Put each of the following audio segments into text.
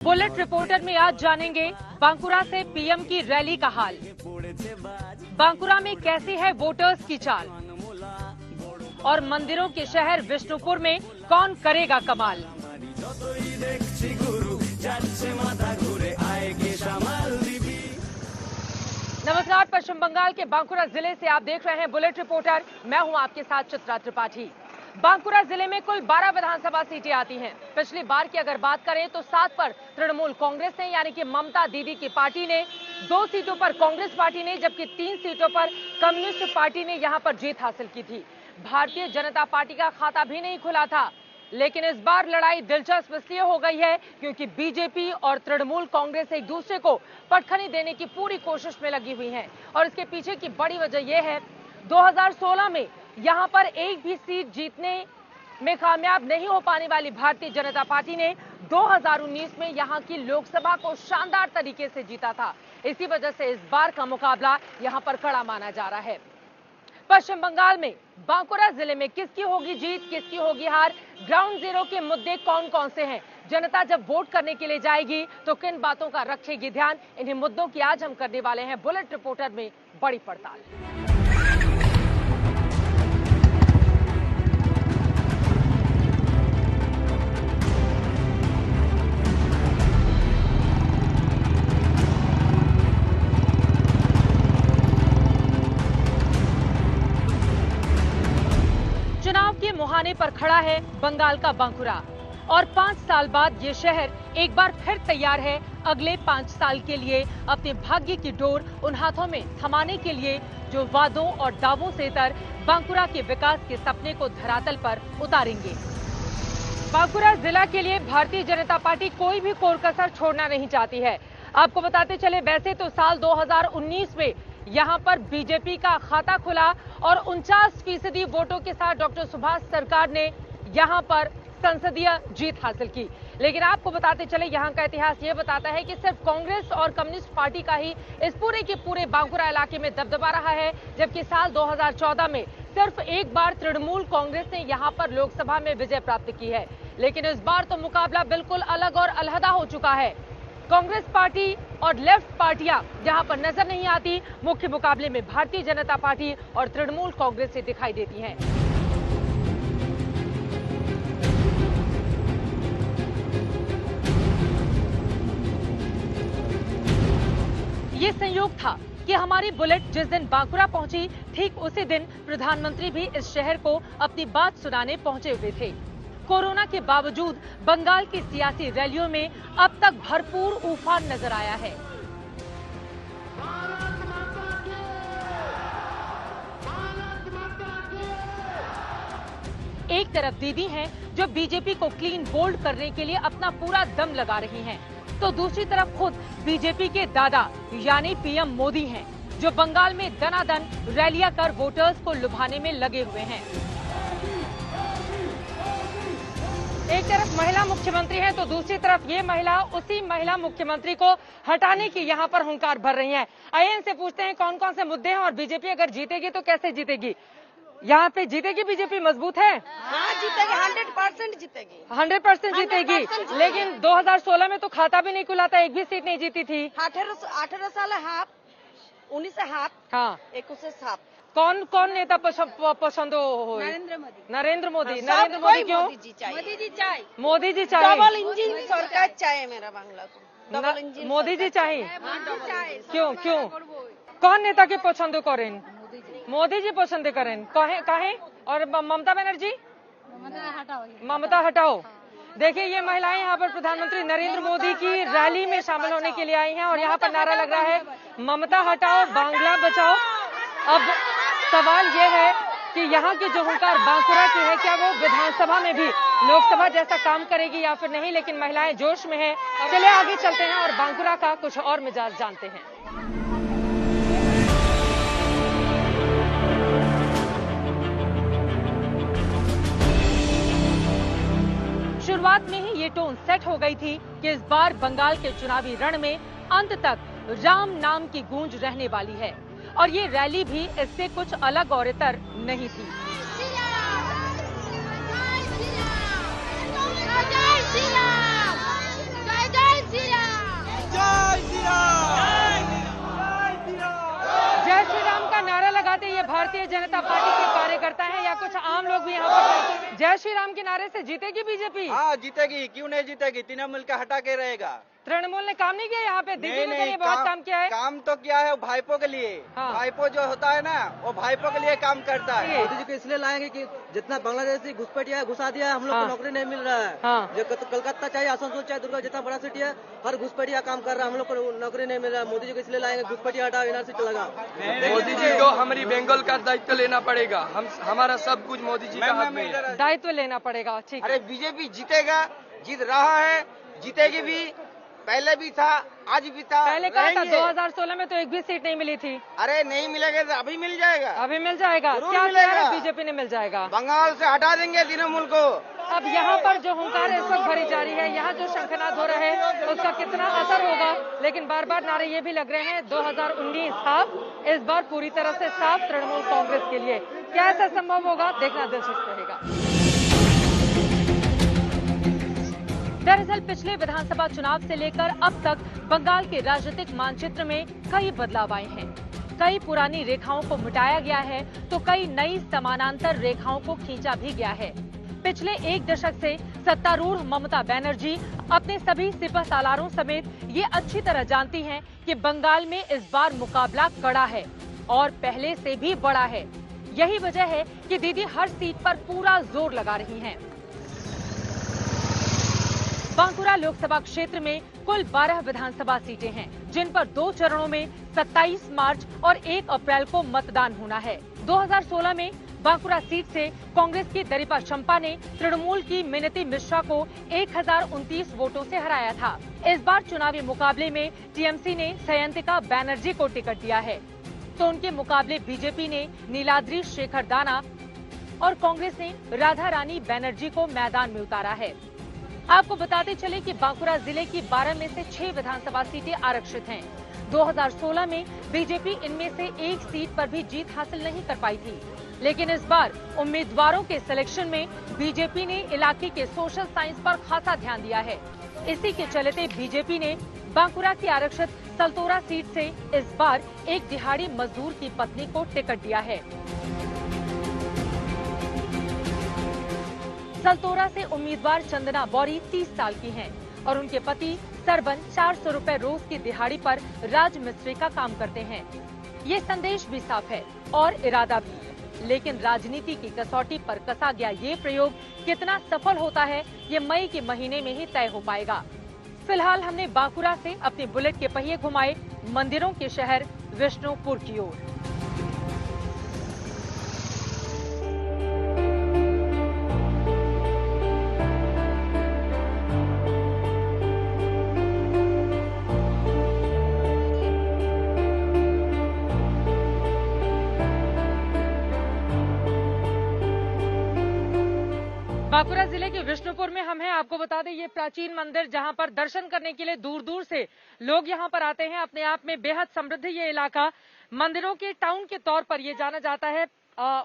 Bullet reporter में आज जानेंगे बांकुरा से पीएम की रैली का हाल। बांकुरा में कैसी है वोटर्स की चाल और मंदिरों के शहर विष्णुपुर में कौन करेगा कमाल। नमस्कार, पश्चिम बंगाल के बांकुरा जिले से आप देख रहे हैं बुलेट रिपोर्टर। मैं हूं आपके साथ चित्रा त्रिपाठी। बांकुरा जिले में कुल 12 विधानसभा सीटें आती हैं। पिछली बार की अगर बात करें तो 7 पर तृणमूल कांग्रेस ने यानी कि ममता दीदी की पार्टी ने, 2 सीटों पर कांग्रेस पार्टी ने, जबकि 3 सीटों पर कम्युनिस्ट पार्टी ने यहां पर जीत हासिल की थी। भारतीय जनता पार्टी का खाता भी नहीं खुला था, लेकिन इस बार लड़ाई दिलचस्प इसलिए हो गई है क्योंकि बीजेपी और तृणमूल कांग्रेस एक दूसरे को पटखनी देने की पूरी कोशिश में लगी हुई हैं। और इसके पीछे की बड़ी वजह यह है 2016 में यहां पर एक भी सीट जीतने में कामयाब नहीं हो पाने वाली भारतीय जनता पार्टी ने 2019 में यहां की लोकसभा को शानदार तरीके से जीता था। इसी वजह से इस बार का मुकाबला यहां पर कड़ा माना जा रहा है। पश्चिम बंगाल में बांकुरा जिले में किसकी होगी जीत, किसकी होगी हार, ग्राउंड जीरो के मुद्दे कौन कौन से हैं, जनता जब वोट करने के लिए जाएगी तो किन बातों का रखेगी ध्यान, इन्हीं मुद्दों की आज हम करने वाले हैं बुलेट रिपोर्टर में बड़ी पड़ताल। चुनाव के मुहाने पर खड़ा है बंगाल का बांकुरा और 5 साल बाद ये शहर एक बार फिर तैयार है अगले 5 साल के लिए अपने भाग्य की डोर उन हाथों में थमाने के लिए जो वादों और दावों से तर बांकुरा के विकास के सपने को धरातल पर उतारेंगे। बांकुरा जिला के लिए भारतीय जनता पार्टी कोई भी कोर कसर छोड़ना नहीं चाहती है। आपको बताते चले, वैसे तो साल 2019 में यहां पर बीजेपी का खाता खुला और 49% वोटों के साथ डॉक्टर सुभाष सरकार ने यहां पर संसदीय जीत हासिल की। लेकिन आपको बताते चले, यहां का इतिहास ये बताता है कि सिर्फ कांग्रेस और कम्युनिस्ट पार्टी का ही इस पूरे के पूरे बांकुरा इलाके में दबदबा रहा है, जबकि साल 2014 में सिर्फ एक बार तृणमूल कांग्रेस ने यहां पर लोकसभा में विजय प्राप्त की है। लेकिन इस बार तो मुकाबला बिल्कुल अलग और अलहदा हो चुका है। कांग्रेस पार्टी और लेफ्ट पार्टियां यहां पर नजर नहीं आती, मुख्य मुकाबले में भारतीय जनता पार्टी और तृणमूल कांग्रेस से दिखाई देती हैं। ये संयोग था कि हमारी बुलेट जिस दिन बांकुरा पहुंची, ठीक उसी दिन प्रधानमंत्री भी इस शहर को अपनी बात सुनाने पहुंचे हुए थे। कोरोना के बावजूद बंगाल की सियासी रैलियों में अब तक भरपूर उफान नजर आया है। एक तरफ दीदी हैं जो बीजेपी को क्लीन बोल्ड करने के लिए अपना पूरा दम लगा रही हैं, तो दूसरी तरफ खुद बीजेपी के दादा यानी पीएम मोदी हैं जो बंगाल में दनादन रैलियां कर वोटर्स को लुभाने में लगे हुए हैं। एक तरफ महिला मुख्यमंत्री है तो दूसरी तरफ ये महिला उसी महिला मुख्यमंत्री को हटाने की यहाँ पर हुंकार भर रही हैं। आइए इनसे पूछते हैं कौन कौन से मुद्दे हैं और बीजेपी अगर जीतेगी तो कैसे जीतेगी। यहाँ पे जीतेगी बीजेपी, मजबूत है? हाँ जीतेगी, 100% जीतेगी, 100% जीतेगी। लेकिन 2016 में तो खाता भी नहीं खुला था, एक भी सीट नहीं जीती थी। 18 साल हाफ, 19 से हाफ, हाँ 21 से हाफ। कौन नेता पसंद हो? नरेंद्र मोदी। नरेंद्र मोदी क्यों? मोदी जी चाहिए, मोदी जी चाहिए। डबल इंजन सरकार चाहिए मेरा बांग्ला को, डबल इंजन मोदी जी चाहिए। क्यों कौन नेता के पसंद करें? मोदी जी पसंद करें। काहे? और ममता बनर्जी? ममता हटाओ। देखिए, ये महिलाएं यहाँ पर प्रधानमंत्री नरेंद्र मोदी की रैली में शामिल होने के लिए आई हैं और यहाँ पर नारा लग रहा है ममता हटाओ, बांग्ला बचाओ। अब सवाल ये है कि यहाँ की जो हुंकार बांकुरा की है, क्या वो विधानसभा में भी लोकसभा जैसा काम करेगी या फिर नहीं। लेकिन महिलाएं जोश में हैं। चलिए आगे चलते हैं और बांकुरा का कुछ और मिजाज जानते हैं। शुरुआत में ही ये टोन सेट हो गई थी कि इस बार बंगाल के चुनावी रण में अंत तक राम नाम की गूंज रहने वाली है और ये रैली भी इससे कुछ अलग और इतर नहीं थी। भारतीय जनता पार्टी के कार्यकर्ता हैं या कुछ आम लोग भी यहाँ पर जय श्री राम के नारे से जीतेगी बीजेपी? हाँ जीतेगी, क्यों नहीं जीतेगी, तृणमूल का हटा के रहेगा। तृणमूल ने काम नहीं किया यहाँ पे? दीदी ने करिए बहुत काम किया है। काम तो किया है भाईपो के लिए। हाँ। भाईपो जो होता है ना, वो भाईपो के लिए काम करता है। मोदी जी को इसलिए लाएंगे कि जितना बांग्लादेशी घुसपैठिया घुसा दिया, हम लोग हाँ। को नौकरी नहीं मिल रहा है। हाँ। जो कलकत्ता चाहे, आसनसोल चाहे, दुर्गा, जितना बड़ा सिटी है, हर घुसपैठिया काम कर रहा है, हम लोग को नौकरी नहीं मिल रहा है। मोदी जी को इसलिए लाएंगे, घुसपैठिया हटाओ, यूनिवर्सिटी लगा। मोदी जी को हमारी बंगाल का दायित्व लेना पड़ेगा। हमारा सब कुछ मोदी जी का हाथ में है। दायित्व लेना पड़ेगा। ठीक है। अरे बीजेपी जीतेगा, जीत रहा है, जीतेगी भी, पहले भी था, आज भी था। पहले कहा था रहेंगे। 2016 में तो एक भी सीट नहीं मिली थी। अरे नहीं मिलेगा तो अभी मिल जाएगा। अभी मिल जाएगा। जरूर क्या मिलेगा। बीजेपी ने मिल जाएगा। बंगाल से हटा देंगे तृणमूल को। अब यहाँ पर जो हुंकार इस वक्त भरी जा रही है, यहाँ जो शंखनाद हो रहा है उसका कितना असर होगा, लेकिन बार बार नारे ये भी लग रहे हैं 2019 साफ, इस बार पूरी तरह से साफ तृणमूल कांग्रेस के लिए। क्या ऐसा संभव होगा, देखना दिलचस्प रहेगा। दरअसल पिछले विधानसभा चुनाव से लेकर अब तक बंगाल के राजनीतिक मानचित्र में कई बदलाव आए हैं। कई पुरानी रेखाओं को मिटाया गया है तो कई नई समानांतर रेखाओं को खींचा भी गया है। पिछले एक दशक से सत्तारूढ़ ममता बनर्जी अपने सभी सिपह सालारों समेत ये अच्छी तरह जानती हैं कि बंगाल में इस बार मुकाबला कड़ा है और पहले से भी बड़ा है। यही वजह है कि दीदी हर सीट पर पूरा जोर लगा रही हैं। बांकुरा लोकसभा क्षेत्र में कुल 12 विधानसभा सीटें हैं, जिन पर 2 चरणों में 27 मार्च और 1 अप्रैल को मतदान होना है। 2016 में बांकुरा सीट से कांग्रेस की दरिपा शंपा ने तृणमूल की मिनती मिश्रा को 1029 वोटों से हराया था। इस बार चुनावी मुकाबले में टीएमसी ने सयंतिका बैनर्जी को टिकट दिया है, तो उनके मुकाबले बीजेपी ने नीलाद्री शेखर दाना और कांग्रेस ने राधा रानी बैनर्जी को मैदान में उतारा है। आपको बताते चले कि बांकुरा जिले की 12 में से 6 विधानसभा सीटें आरक्षित हैं। 2016 में बीजेपी इनमें से एक सीट पर भी जीत हासिल नहीं कर पाई थी, लेकिन इस बार उम्मीदवारों के सिलेक्शन में बीजेपी ने इलाके के सोशल साइंस पर खासा ध्यान दिया है। इसी के चलते बीजेपी ने बांकुरा की आरक्षित सलतोरा सीट से इस बार एक दिहाड़ी मजदूर की पत्नी को टिकट दिया है। सलतोरा से उम्मीदवार चंदना बौरी 30 साल की हैं और उनके पति सरबन 400 रुपए रोज की दिहाड़ी पर राजमिस्त्री का काम करते हैं। ये संदेश भी साफ है और इरादा भी, लेकिन राजनीति की कसौटी पर कसा गया ये प्रयोग कितना सफल होता है, ये मई के महीने में ही तय हो पाएगा। फिलहाल हमने बांकुरा से अपने बुलेट के पहिए घुमाए मंदिरों के शहर विष्णुपुर की ओर। बांकुरा जिले के विष्णुपुर में हम हैं। आपको बता दें ये प्राचीन मंदिर जहां पर दर्शन करने के लिए दूर दूर से लोग यहां पर आते हैं। अपने आप में बेहद समृद्ध ये इलाका, मंदिरों के टाउन के तौर पर ये जाना जाता है।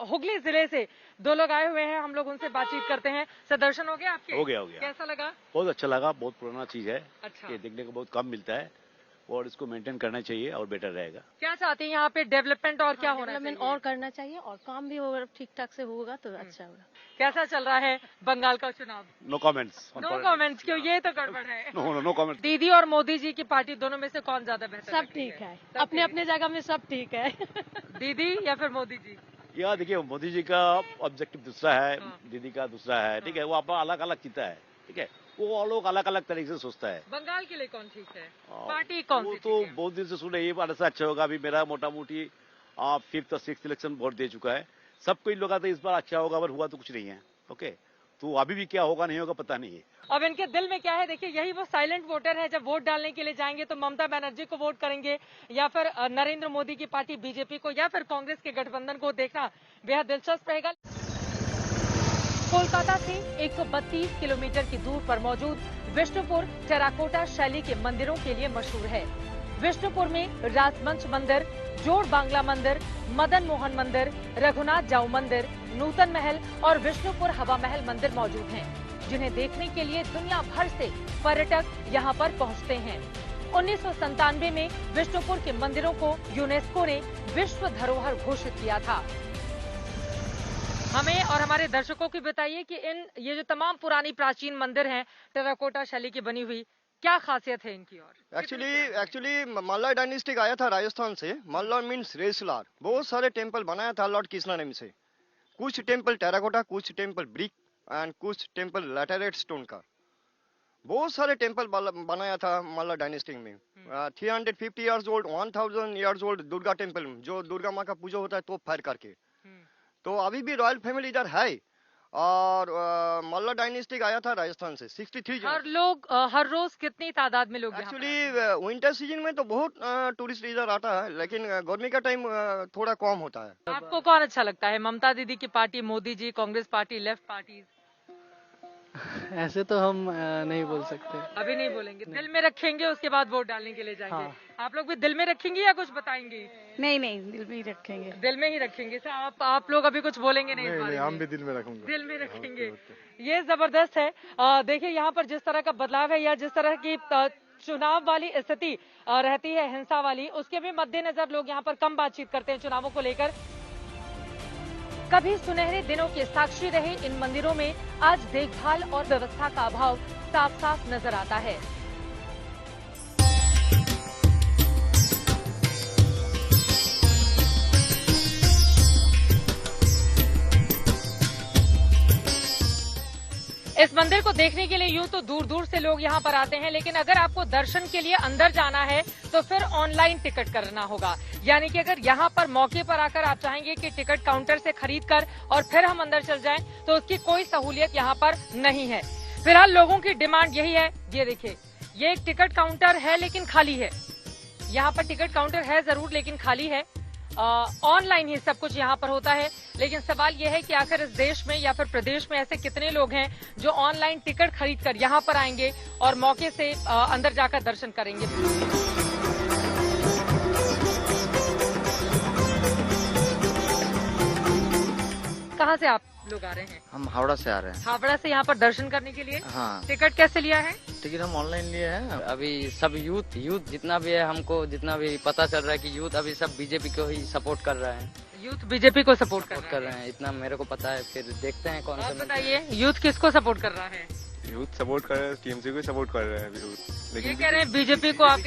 हुगली जिले से 2 लोग आए हुए हैं, हम लोग उनसे बातचीत करते हैं। सर दर्शन हो गया आपके? हो गया। कैसा लगा? बहुत अच्छा लगा, बहुत पुराना चीज है। अच्छा। ये देखने को बहुत कम मिलता है और इसको मेंटेन करना चाहिए और बेटर रहेगा। क्या चाहते हैं यहाँ पे डेवलपमेंट और क्या होना डेवलपमेंट चाहिए? और करना चाहिए और काम भी होगा, ठीक ठाक से होगा तो अच्छा होगा। कैसा चल रहा है बंगाल का चुनाव? No comments. नो कमेंट्स क्यों? ये तो गड़बड़ है। No comments. दीदी और मोदी जी की पार्टी दोनों में से कौन ज्यादा बेहतर? सब ठीक है, अपने अपने जगह में सब ठीक है। दीदी या फिर मोदी जी? यार देखिए, मोदी जी का ऑब्जेक्टिव दूसरा है, हाँ। दीदी का दूसरा है, ठीक है। वो अपना अलग अलग चीता है, ठीक है। वो लोग अलग अलग तरीके से सोचता है। बंगाल के लिए कौन ठीक है? हाँ, पार्टी कौन वो सी तो ठीक है? बहुत दिन से सुने ये बात ऐसा अच्छा होगा। अभी मेरा मोटा मोटी 5th और 6th इलेक्शन वोट दे चुका है। सब कोई लोग आते इस बार अच्छा होगा, पर हुआ तो कुछ नहीं है। ओके, तो अभी भी क्या होगा नहीं होगा पता नहीं है। अब इनके दिल में क्या है? देखिए यही वो साइलेंट वोटर है, जब वोट डालने के लिए जाएंगे तो ममता बनर्जी को वोट करेंगे या फिर नरेंद्र मोदी की पार्टी बीजेपी को या फिर कांग्रेस के गठबंधन को, देखना बेहद दिलचस्प रहेगा। कोलकाता से 132 किलोमीटर की दूर पर मौजूद विष्णुपुर टेराकोटा शैली के मंदिरों के लिए मशहूर है। विष्णुपुर में राजमंच मंदिर, जोड़ बांग्ला मंदिर, मदन मोहन मंदिर, रघुनाथ जाऊ मंदिर, नूतन महल और विष्णुपुर हवा महल मंदिर मौजूद हैं, जिन्हें देखने के लिए दुनिया भर से पर्यटक यहां पर पहुंचते हैं। 1997 में विष्णुपुर के मंदिरों को यूनेस्को ने विश्व धरोहर घोषित किया था। हमें और हमारे दर्शकों को बताइए कि ये जो तमाम पुरानी प्राचीन मंदिर हैं टेराकोटा शैली की बनी हुई, क्या खासियत है इनकी? और एक्चुअली मल्ला डायनेस्टी आया था राजस्थान से। मल्ला मीन्स रेसलर। बहुत सारे टेम्पल बनाया था लॉर्ड कृष्णा नेम से। कुछ टेम्पल टेराकोटा, कुछ टेम्पल ब्रिक एंड कुछ टेम्पल लैटेराइट स्टोन का। बहुत सारे टेम्पल बनाया था मल्ला डायनेस्टी में। 350 years old, 1000 years old Durga temple, जो दुर्गा माँ का पूजा होता है तो फायर करके। तो अभी भी रॉयल फैमिली इधर है। और मल्ला डायनेस्टी आया था राजस्थान से 63 हर रोज कितनी तादाद में लोग? एक्चुअली विंटर सीजन में तो बहुत टूरिस्ट इधर आता है, लेकिन गर्मी का टाइम थोड़ा कम होता है। आपको कौन अच्छा लगता है, ममता दीदी की party, Modi ji, Congress party, left party? ऐसे तो हम नहीं बोल सकते। अभी नहीं बोलेंगे, दिल में रखेंगे, उसके बाद वोट डालने के लिए जाएंगे। हाँ। आप लोग भी दिल में रखेंगे या कुछ बताएंगे? नहीं, दिल में ही रखेंगे। दिल में ही रखेंगे। सर आप लोग अभी कुछ बोलेंगे? नहीं, हम भी दिल में रखेंगे। दिल में रखेंगे। ये जबरदस्त है। देखिए यहाँ पर जिस तरह का बदलाव है या जिस तरह की चुनाव वाली स्थिति रहती है, हिंसा वाली, उसके भी मद्देनजर लोग यहाँ पर कम बातचीत करते हैं चुनावों को लेकर। कभी सुनहरे दिनों के साक्षी रहे इन मंदिरों में आज देखभाल और व्यवस्था का अभाव साफ साफ नजर आता है। इस मंदिर को देखने के लिए यूं तो दूर दूर से लोग यहाँ पर आते हैं, लेकिन अगर आपको दर्शन के लिए अंदर जाना है तो फिर ऑनलाइन टिकट करना होगा। यानी कि अगर यहाँ पर मौके पर आकर आप चाहेंगे कि टिकट काउंटर से खरीद कर और फिर हम अंदर चल जाएं, तो उसकी कोई सहूलियत यहाँ पर नहीं है। फिलहाल लोगों की डिमांड यही है। ये देखिए, ये एक टिकट काउंटर है लेकिन खाली है। यहाँ पर टिकट काउंटर है जरूर लेकिन खाली है। ऑनलाइन ही सब कुछ यहाँ पर होता है। लेकिन सवाल यह है कि आखिर इस देश में या फिर प्रदेश में ऐसे कितने लोग हैं जो ऑनलाइन टिकट खरीदकर यहाँ पर आएंगे और मौके से अंदर जाकर दर्शन करेंगे। कहाँ से आप लोग आ रहे हैं? हम हावड़ा से आ रहे हैं। हावड़ा से यहाँ पर दर्शन करने के लिए? हाँ। टिकट कैसे लिया है? टिकट हम ऑनलाइन लिए हैं। अभी सब यूथ जितना भी है, हमको जितना भी पता चल रहा है कि यूथ अभी सब बीजेपी को ही सपोर्ट कर रहे हैं। यूथ बीजेपी को सपोर्ट कर रहे हैं, इतना मेरे को पता है। फिर देखते हैं कौन सा। बताइए, यूथ किसको सपोर्ट कर रहा है? यूथ सपोर्ट कर रहे हैं, टीएमसी को सपोर्ट कर रहे हैं लेकिन ये कह रहे हैं बीजेपी को। आप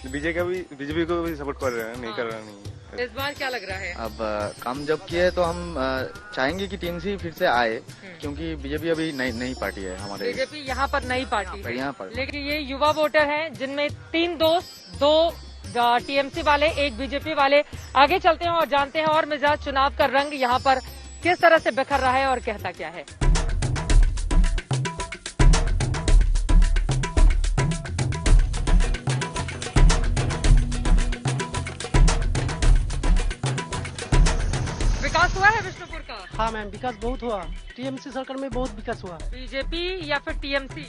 बीजेपी को भी सपोर्ट कर रहे हैं, नहीं कर रहा नहीं। इस बार क्या लग रहा है? अब काम जब किए तो हम चाहेंगे कि टीएमसी फिर से आए, क्योंकि बीजेपी अभी नई पार्टी है हमारे। बीजेपी यहाँ पर नई पार्टी है यहाँ पर। लेकिन ये युवा वोटर हैं जिनमें 3 दोस्त, 2 टीएमसी वाले, 1 बीजेपी वाले। आगे चलते हैं और जानते हैं और मिजाज चुनाव का रंग यहाँ पर किस तरह से बिखर रहा है और कहता क्या है। विकास हुआ है विष्णुपुर का? हाँ मैम, विकास बहुत हुआ। टीएमसी सरकार में बहुत विकास हुआ। बीजेपी या फिर टीएमसी?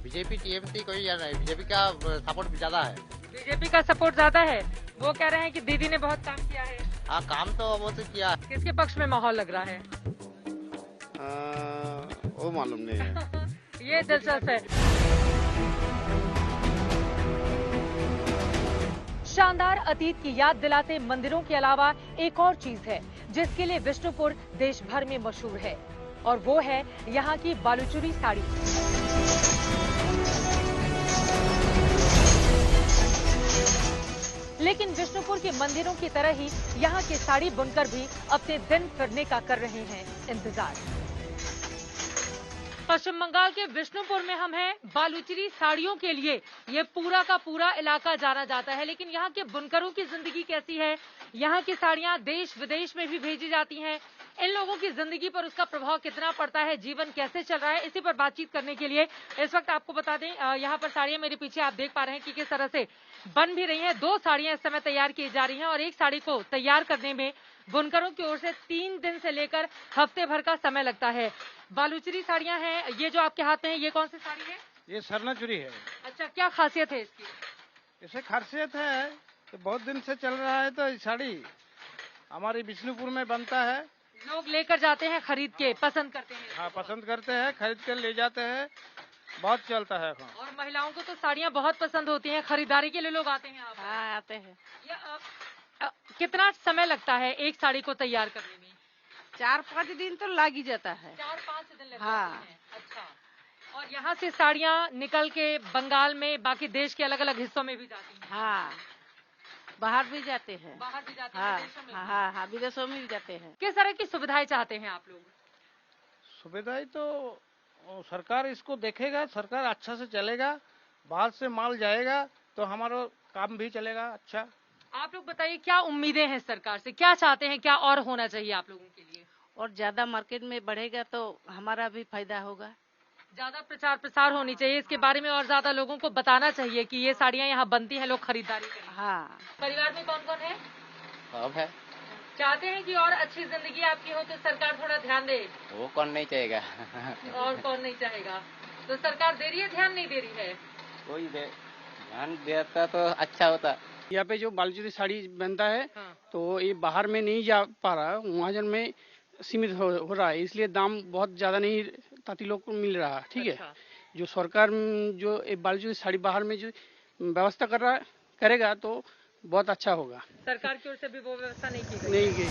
बीजेपी टीएमसी कोई या नहीं, बीजेपी का सपोर्ट ज्यादा है। बीजेपी का सपोर्ट ज्यादा है। वो कह रहे हैं कि दीदी ने बहुत काम किया है। हाँ, काम तो वो तो किया। किसके पक्ष में माहौल लग रहा है? वो मालूम नहीं है। ये दिलचस्प है। शानदार अतीत की याद दिलाते मंदिरों के अलावा एक और चीज है जिसके लिए विष्णुपुर देश भर में मशहूर है, और वो है यहाँ की बालूचुरी साड़ी। लेकिन विष्णुपुर के मंदिरों की तरह ही यहाँ के साड़ी बुनकर भी अपने दिन फिरने का कर रहे हैं इंतजार। पश्चिम बंगाल के विष्णुपुर में हम हैं। बालूचरी साड़ियों के लिए ये पूरा का पूरा इलाका जाना जाता है, लेकिन यहाँ के बुनकरों की जिंदगी कैसी है, यहाँ की साड़ियाँ देश विदेश में भी भेजी जाती हैं, इन लोगों की जिंदगी पर उसका प्रभाव कितना पड़ता है, जीवन कैसे चल रहा है, इसी पर बातचीत करने के लिए इस वक्त आपको बता दें, यहाँ पर साड़ियाँ मेरे पीछे आप देख पा रहे हैं कि किस तरह से बन भी रही हैं। 2 साड़ियाँ इस समय तैयार की जा रही हैं और एक साड़ी को तैयार करने में बुनकरों की ओर से 3 दिन से लेकर हफ्ते भर का समय लगता है। बालूचरी साड़ियाँ हैं। ये जो आपके हाथ में है, ये कौन सी साड़ी है? ये सरनाचुरी है। अच्छा, क्या खासियत है इसकी? इसे खासियत है तो बहुत दिन से चल रहा है, तो ये साड़ी हमारी विष्णुपुर में बनता है। लोग लेकर जाते हैं, खरीद के पसंद करते हैं। हाँ, पसंद करते हैं, खरीद कर ले जाते हैं। बहुत चलता है এখন। और महिलाओं को तो साड़ियाँ बहुत पसंद होती हैं, खरीदारी के लिए लोग आते हैं आप? हाँ आते हैं। कितना समय लगता है एक साड़ी को तैयार करने में? 4-5 दिन तो लग ही जाता है। 4-5 दिन लगते हाँ। हैं। अच्छा। और यहाँ से साड़ियाँ निकल के बंगाल में बाकी देश के अलग अलग हिस्सों में भी जाती हैं? हाँ बाहर भी जाते हैं। बाहर भी जाते हाँ हैं, विदेशों में भी? हाँ हाँ विदेशों में भी जाते हैं। किस तरह की सुविधाएं चाहते हैं आप लोग? सुविधाएं तो सरकार इसको देखेगा, सरकार अच्छा से चलेगा, बाहर से माल जाएगा तो हमारा काम भी चलेगा अच्छा। आप लोग बताइए क्या उम्मीदें हैं सरकार से, क्या चाहते हैं, क्या और होना चाहिए आप लोगों के लिए? और ज्यादा मार्केट में बढ़ेगा तो हमारा भी फायदा होगा। ज्यादा प्रचार प्रसार होनी चाहिए इसके बारे में, और ज्यादा लोगों को बताना चाहिए कि ये साड़ियाँ यहाँ बनती हैं, लोग खरीदारी करें। हाँ। परिवार में कौन कौन है? सब है। चाहते हैं कि और अच्छी जिंदगी आपकी हो तो सरकार थोड़ा ध्यान दे? वो कौन नहीं चाहेगा। और कौन नहीं चाहेगा? तो सरकार दे रही है, ध्यान नहीं दे रही है? कोई ध्यान देता तो अच्छा होता। यहाँ पे जो बालूचरी साड़ी बनता है हाँ। तो ये बाहर में नहीं जा पा रहा, वहाँ में सीमित हो रहा है, इसलिए दाम बहुत ज्यादा नहीं ताती लोग को मिल रहा। ठीक है। अच्छा। जो सरकार जो बालूचरी साड़ी बाहर में जो व्यवस्था करेगा तो बहुत अच्छा होगा। सरकार की ओर से भी वो व्यवस्था नहीं की गई? नहीं गई।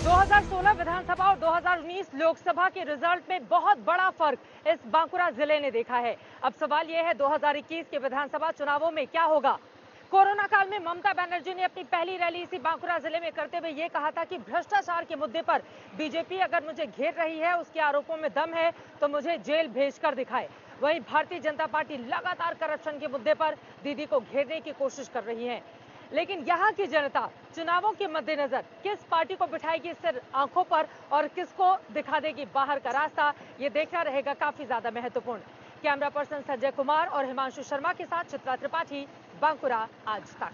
2016 विधानसभा और 2019 लोकसभा के रिजल्ट में बहुत बड़ा फर्क इस बांकुरा जिले ने देखा है। अब सवाल यह है 2021 के विधानसभा चुनावों में क्या होगा। कोरोना काल में ममता बनर्जी ने अपनी पहली रैली इसी बांकुरा जिले में करते हुए ये कहा था कि भ्रष्टाचार के मुद्दे पर बीजेपी अगर मुझे घेर रही है, उसके आरोपों में दम है तो मुझे जेल भेजकर दिखाए। वहीं भारतीय जनता पार्टी लगातार करप्शन के मुद्दे पर दीदी को घेरने की कोशिश कर रही है। लेकिन यहाँ की जनता चुनावों के मद्देनजर किस पार्टी को बिठाएगी सिर आंखों पर और किसको दिखा देगी बाहर का रास्ता, ये देखना रहेगा काफी ज्यादा महत्वपूर्ण। कैमरा पर्सन संजय कुमार और हिमांशु शर्मा के साथ चित्रा त्रिपाठी, बांकुरा आज तक।